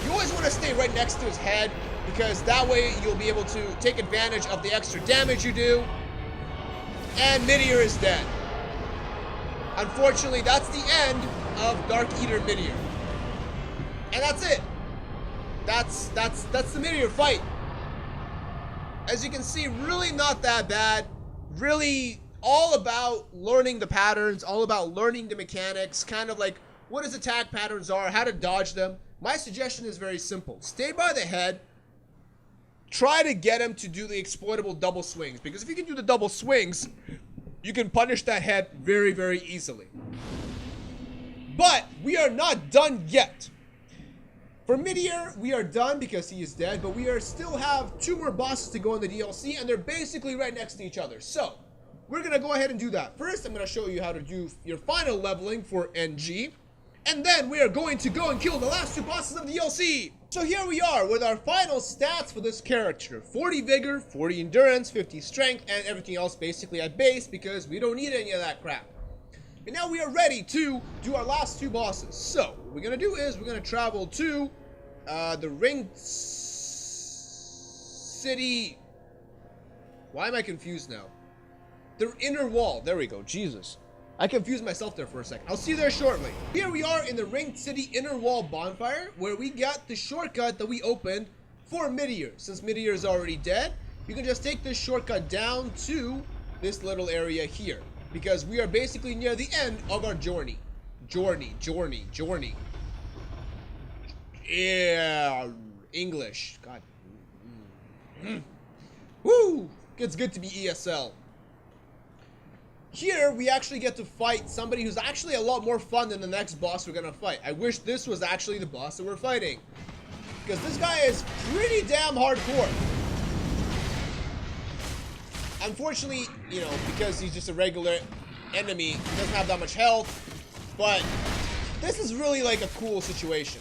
You always want to stay right next to his head, because that way you'll be able to take advantage of the extra damage you do. And Midir is dead. Unfortunately, that's the end of Dark Eater Midir. And that's it. That's the Midir fight. As you can see, really not that bad. Really all about learning the patterns, all about learning the mechanics, kind of like what his attack patterns are, how to dodge them. My suggestion is very simple. Stay by the head. Try to get him to do the exploitable double swings, because if you can do the double swings, you can punish that head very, very easily. But we are not done yet. For Midir, we are done because he is dead, but we still have 2 more bosses to go in the DLC, and they're basically right next to each other. So, we're going to go ahead and do that. First, I'm going to show you how to do your final leveling for NG, and then we are going to go and kill the last 2 bosses of the DLC. So here we are with our final stats for this character. 40 vigor, 40 endurance, 50 strength, and everything else basically at base, because we don't need any of that crap. And now we are ready to do our last 2 bosses. So, what we're going to do is we're going to travel to the Ringed City... Why am I confused now? The Inner Wall. There we go. Jesus. I confused myself there for a second. I'll see you there shortly. Here we are in the Ringed City Inner Wall bonfire, where we got the shortcut that we opened for Midir. Since Midir is already dead, you can just take this shortcut down to this little area here, because we are basically near the end of our journey. Journey. Yeah, English. God. Woo! It's good to be ESL. Here, we actually get to fight somebody who's actually a lot more fun than the next boss we're gonna fight. I wish this was actually the boss that we're fighting, because this guy is pretty damn hardcore. Unfortunately, you know, because he's just a regular enemy, he doesn't have that much health, but this is really like a cool situation.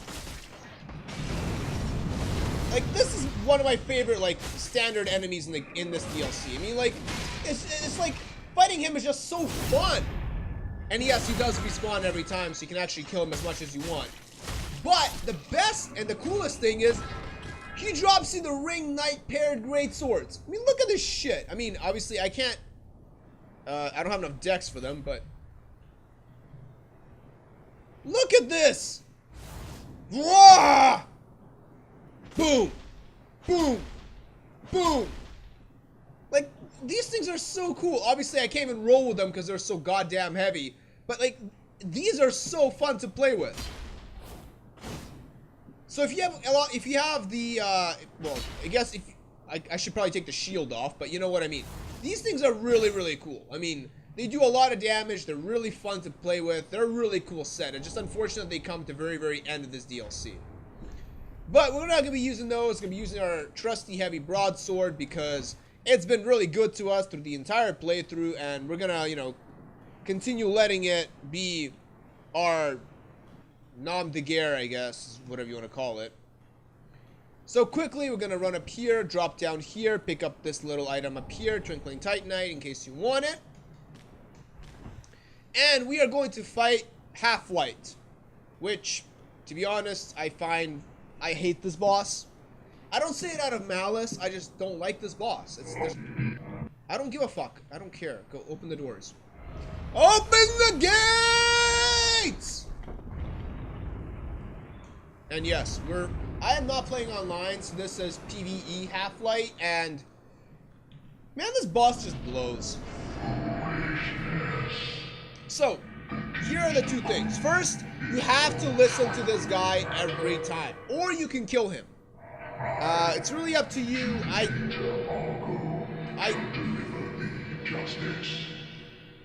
Like, this is one of my favorite, like, standard enemies in this DLC. I mean, like, it's like... Fighting him is just so fun. And yes, he does respawn every time, so you can actually kill him as much as you want. But the best and the coolest thing is, he drops you the Ring Knight paired great swords. I mean, look at this shit. I mean, obviously, I can't... I don't have enough decks for them, but... Look at this! Rah! Boom! Boom! Boom! Like, these things are so cool. Obviously, I can't even roll with them because they're so goddamn heavy. But, like, these are so fun to play with. So if you have the, well, I guess if, I should probably take the shield off, but you know what I mean. These things are really, really cool. I mean, they do a lot of damage. They're really fun to play with. They're a really cool set. It's just unfortunate they come to the very, very end of this DLC. But we're not going to be using those. We're going to be using our trusty heavy broadsword because it's been really good to us through the entire playthrough, and we're gonna, you know, continue letting it be our nom de guerre, I guess, whatever you want to call it. So quickly, we're gonna run up here, drop down here, pick up this little item up here, Twinkling Titanite, in case you want it. And we are going to fight Halflight, which, to be honest, I hate this boss. I don't say it out of malice, I just don't like this boss. I don't give a fuck. I don't care. Go open the doors. Open the gates! And yes, I am not playing online, so this is PvE Halflight, and man, this boss just blows. So, here are the two things. First, you have to listen to this guy every time, or you can kill him. It's really up to you.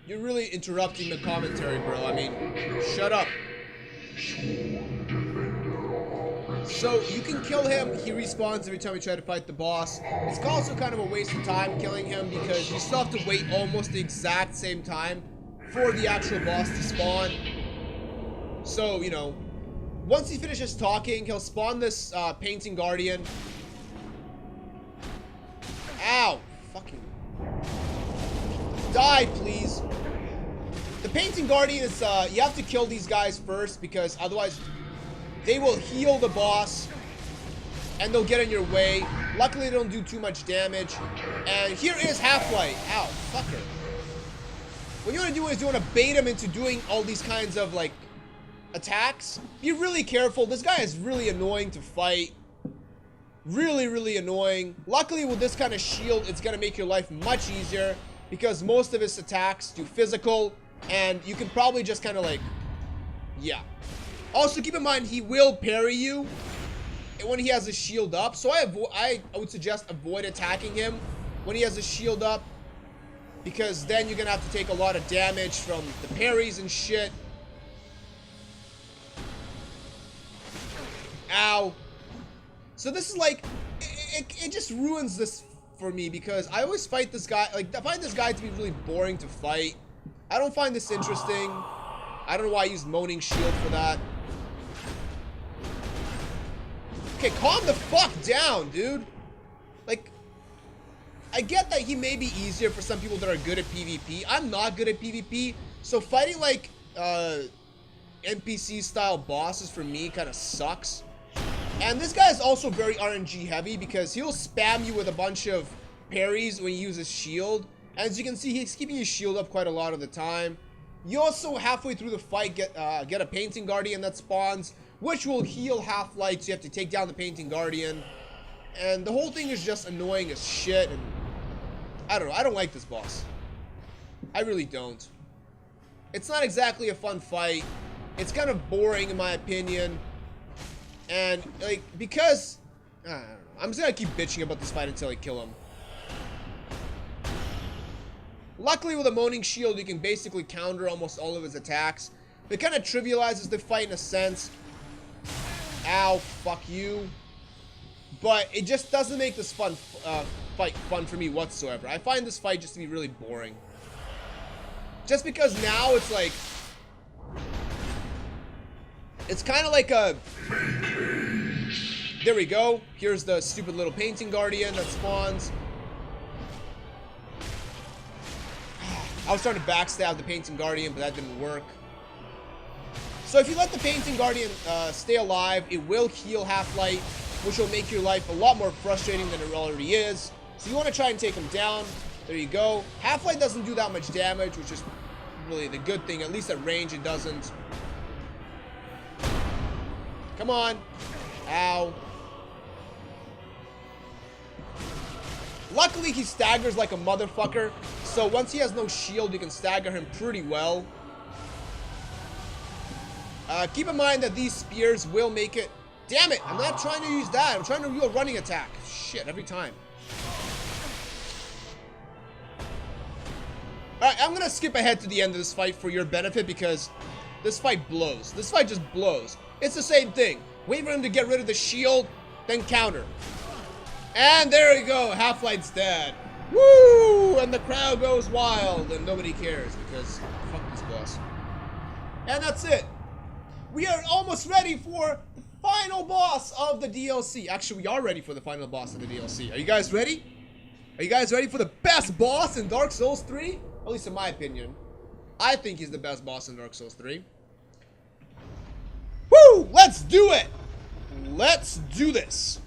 You're really interrupting the commentary, bro. I mean, shut up. So, you can kill him. He respawns every time you try to fight the boss. It's also kind of a waste of time killing him because you still have to wait almost the exact same time for the actual boss to spawn. So, you know, once he finishes talking, he'll spawn this painting guardian. Ow! Fucking... Die, please. The painting guardian is, you have to kill these guys first because otherwise they will heal the boss and they'll get in your way. Luckily, they don't do too much damage. And here is Halflight. Ow, fucker. What you want to do is you want to bait him into doing all these kinds of, like, attacks. Be really careful. This guy is really annoying to fight. Really, really annoying. Luckily, with this kind of shield, it's going to make your life much easier because most of his attacks do physical, and you can probably just kind of, like, yeah. Also, keep in mind, he will parry you when he has his shield up, so I would suggest avoid attacking him when he has his shield up, because then you're gonna have to take a lot of damage from the parries and shit. Ow. So this is like, it just ruins this for me because I always fight this guy, like, I find this guy to be really boring to fight. I don't find this interesting. I don't know why I used Moaning Shield for that. Okay, calm the fuck down, dude. Like, I get that he may be easier for some people that are good at PvP. I'm not good at PvP, so fighting like NPC style bosses for me kind of sucks. And this guy is also very RNG heavy because he'll spam you with a bunch of parries when he uses shield. And as you can see, he's keeping his shield up quite a lot of the time. You also halfway through the fight get a painting guardian that spawns, which will heal Halflight, so you have to take down the painting guardian. And the whole thing is just annoying as shit, and I don't know, I don't like this boss. I really don't. It's not exactly a fun fight. It's kind of boring in my opinion. And, like, because, I don't know, I'm just gonna keep bitching about this fight until I kill him. Luckily with a Moaning Shield, you can basically counter almost all of his attacks. It kind of trivializes the fight in a sense. Ow, fuck you. But it just doesn't make this fight fun for me whatsoever. I find this fight just to be really boring. Just because now it's like... It's kind of like a... There we go. Here's the stupid little painting guardian that spawns. I was trying to backstab the painting guardian, but that didn't work. So if you let the painting guardian stay alive, it will heal Halflight, which will make your life a lot more frustrating than it already is. So you want to try and take him down. There you go. Halflight doesn't do that much damage, which is really the good thing. At least at range it doesn't. Come on. Ow. Luckily, he staggers like a motherfucker. So once he has no shield, you can stagger him pretty well. Keep in mind that these spears will make it... Damn it! I'm not trying to use that. I'm trying to do a running attack. Shit, every time. Alright, I'm gonna skip ahead to the end of this fight for your benefit because this fight blows. This fight just blows. It's the same thing. Wait for him to get rid of the shield, then counter. And there we go. Halflight's dead. Woo! And the crowd goes wild and nobody cares because fuck this boss. And that's it. We are almost ready for the final boss of the DLC. Actually, we are ready for the final boss of the DLC. Are you guys ready? Are you guys ready for the best boss in Dark Souls 3? At least in my opinion. I think he's the best boss in Dark Souls 3. Woo! Let's do it! Let's do this.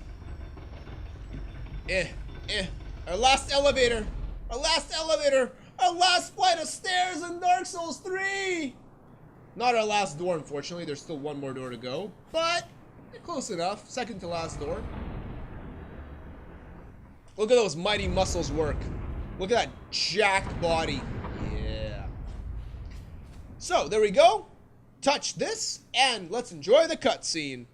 Our last elevator. Our last elevator. Our last flight of stairs in Dark Souls 3. Not our last door, unfortunately. There's still one more door to go. But Close enough. Second to last door. Look at those mighty muscles work. Look at that jacked body. Yeah. So, there we go. Touch this, and let's enjoy the cutscene.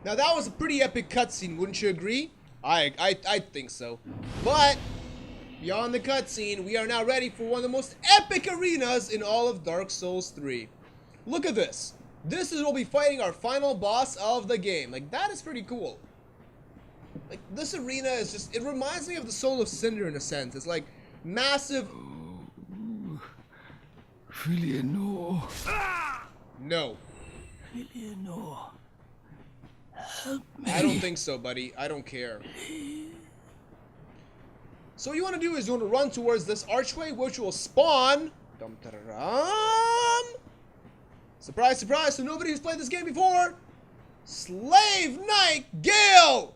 Now that was a pretty epic cutscene, wouldn't you agree? I think so. But beyond the cutscene, we are now ready for one of the most epic arenas in all of Dark Souls 3. Look at this. This is we'll be fighting our final boss of the game. Like, that is pretty cool. Like, this arena is just, it reminds me of the Soul of Cinder in a sense. It's like massive. Eleanor. No. Eleanor. Help me. I don't think so, buddy. I don't care. So what you want to do is you want to run towards this archway, which will spawn. Dum, da-da-dum. Surprise, surprise! So nobody who's played this game before. Slave Knight Gael.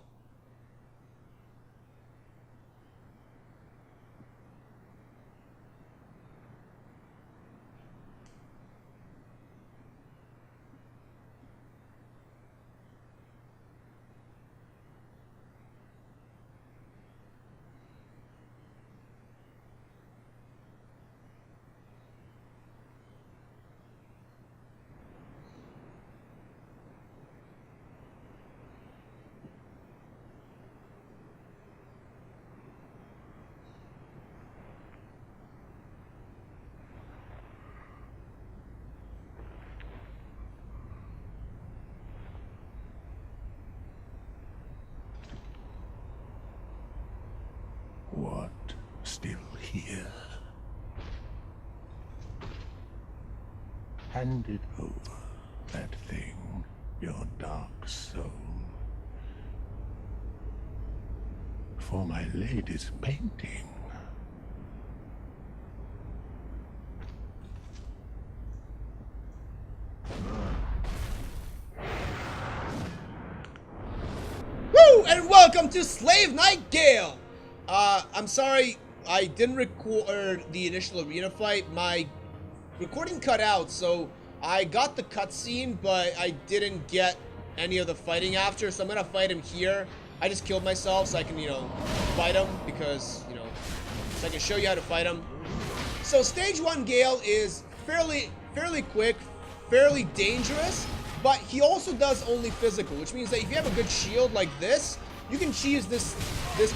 What? Still here? Hand it over, that thing, your dark soul. For my lady's painting. Woo! And welcome to Slave Knight Gael. I'm sorry, I didn't record the initial arena fight. My recording cut out, so I got the cutscene, but I didn't get any of the fighting after, so I'm gonna fight him here. I just killed myself so I can, you know, fight him, because, you know, so I can show you how to fight him. So stage 1 Gael is fairly quick, fairly dangerous, but he also does only physical, which means that if you have a good shield like this, you can cheese this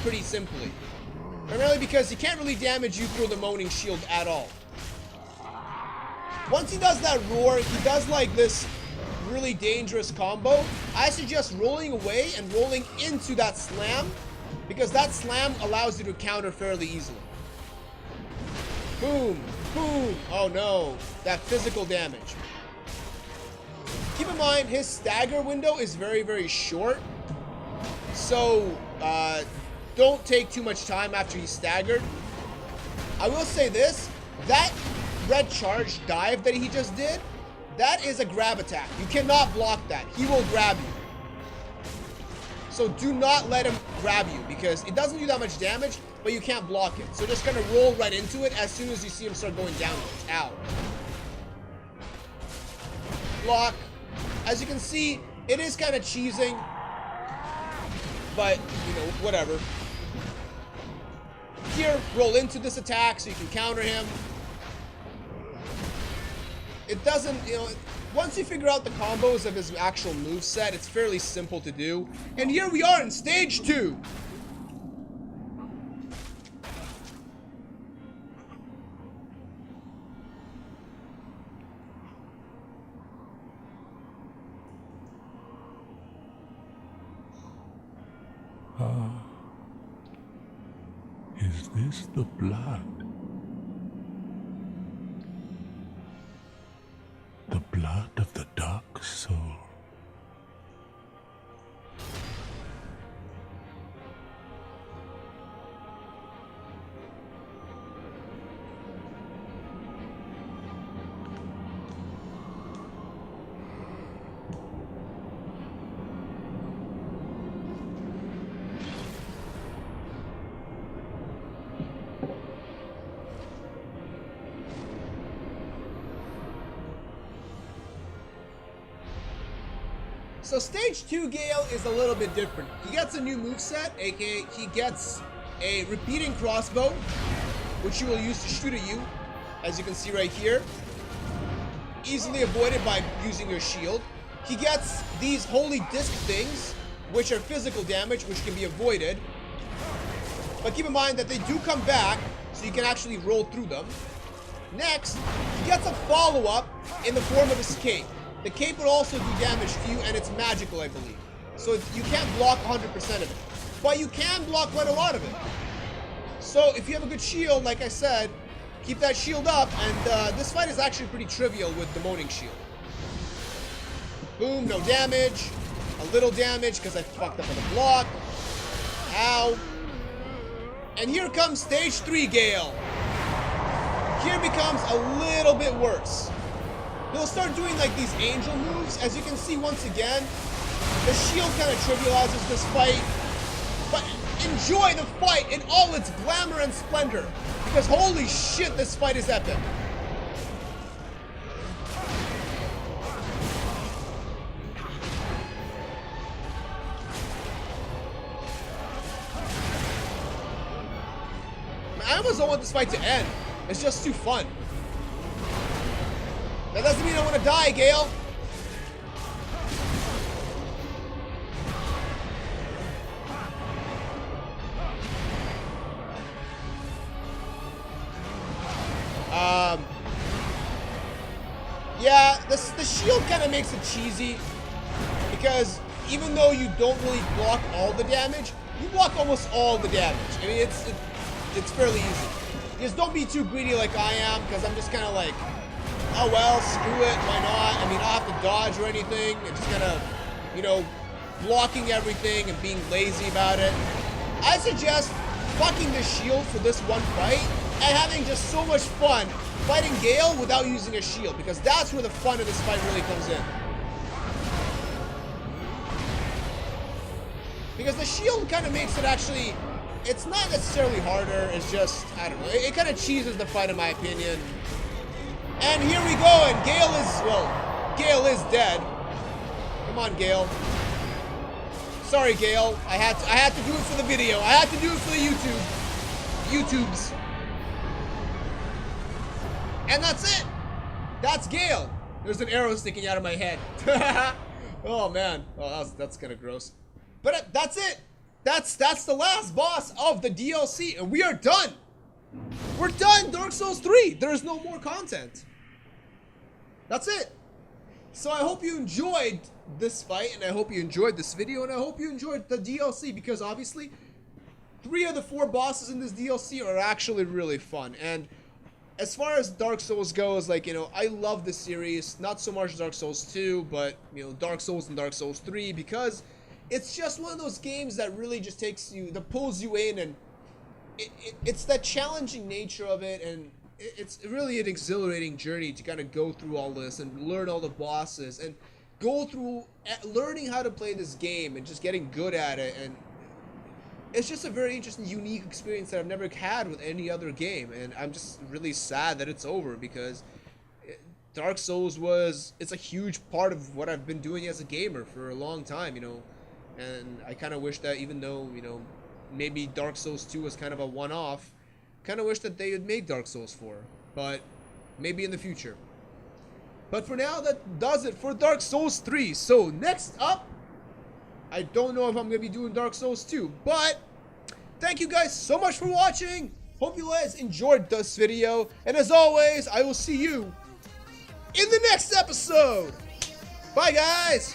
pretty simply. Primarily because he can't really damage you through the Moaning Shield at all. Once he does that roar, he does like this really dangerous combo. I suggest rolling away and rolling into that slam, because that slam allows you to counter fairly easily. Boom, boom. Oh no, that physical damage. Keep in mind, his stagger window is very short. So, don't take too much time after he's staggered. I will say this, that red charge dive that he just did, that is a grab attack. You cannot block that. He will grab you. So do not let him grab you because it doesn't do that much damage, but you can't block it. So just kind of roll right into it as soon as you see him start going downwards. Ow. Block. As you can see, it is kind of cheesing, but, you know, whatever. Here, roll into this attack so you can counter him. It doesn't, you know, once you figure out the combos of his actual moveset, it's fairly simple to do. And here we are in stage 2. Is this the blood? The blood of the dark soul. So stage 2 Gael is a little bit different. He gets a new moveset, aka he gets a repeating crossbow, which you will use to shoot at you, as you can see right here. Easily avoided by using your shield. He gets these holy disc things, which are physical damage, which can be avoided. But keep in mind that they do come back, so you can actually roll through them. Next, he gets a follow-up in the form of his cape. The cape will also do damage to you, and it's magical, I believe. So you can't block 100% of it. But you can block quite a lot of it. So if you have a good shield, like I said, keep that shield up, and this fight is actually pretty trivial with the Moaning Shield. Boom, no damage. A little damage, because I fucked up on the block. Ow. And here comes stage 3 Gael. Here becomes a little bit worse. He'll start doing like these angel moves. As you can see once again, the shield kind of trivializes this fight. But enjoy the fight in all its glamour and splendor. Because holy shit, this fight is epic. I almost don't want this fight to end. It's just too fun. That doesn't mean I want to die, Gael. Yeah, the shield kind of makes it cheesy because even though you don't really block all the damage, you block almost all the damage. I mean, it's fairly easy. Just don't be too greedy like I am, because I'm just kind of like, oh well, screw it, why not? I mean, I don't have to dodge or anything. It's just kind of, you know, blocking everything and being lazy about it. I suggest fucking the shield for this one fight and having just so much fun fighting Gael without using a shield, because that's where the fun of this fight really comes in. Because the shield kind of makes it actually, it's not necessarily harder, it's just, I don't know, it kind of cheeses the fight in my opinion. And here we go, and Gael is, well, Gael is dead. Come on, Gael. Sorry, Gael. I had to do it for the video. I had to do it for the YouTubes. And that's it. That's Gael. There's an arrow sticking out of my head. Oh man. Oh, that's kind of gross. But that's it. That's the last boss of the DLC, and we are done. We're done. Dark Souls 3. There's no more content. That's it. So I hope you enjoyed this fight, and I hope you enjoyed this video, and I hope you enjoyed the DLC, because obviously 3 of the 4 bosses in this DLC are actually really fun. And as far as Dark Souls goes, like, you know, I love this series. Not so much Dark Souls 2, but, you know, Dark Souls and Dark Souls 3, because it's just one of those games that really just takes you, that pulls you in and it's that challenging nature of it, and it's really an exhilarating journey to kind of go through all this and learn all the bosses and go through learning how to play this game and just getting good at it. And it's just a very interesting, unique experience that I've never had with any other game, and I'm just really sad that it's over, because Dark Souls it's a huge part of what I've been doing as a gamer for a long time, you know, and I kind of wish that, even though, you know, maybe Dark Souls 2 was kind of a one-off, kind of wish that they would make Dark Souls 4, but maybe in the future. But for now, that does it for Dark Souls 3. So next up, I don't know if I'm going to be doing Dark Souls 2, but thank you guys so much for watching. Hope you guys enjoyed this video, and as always, I will see you in the next episode. Bye, guys.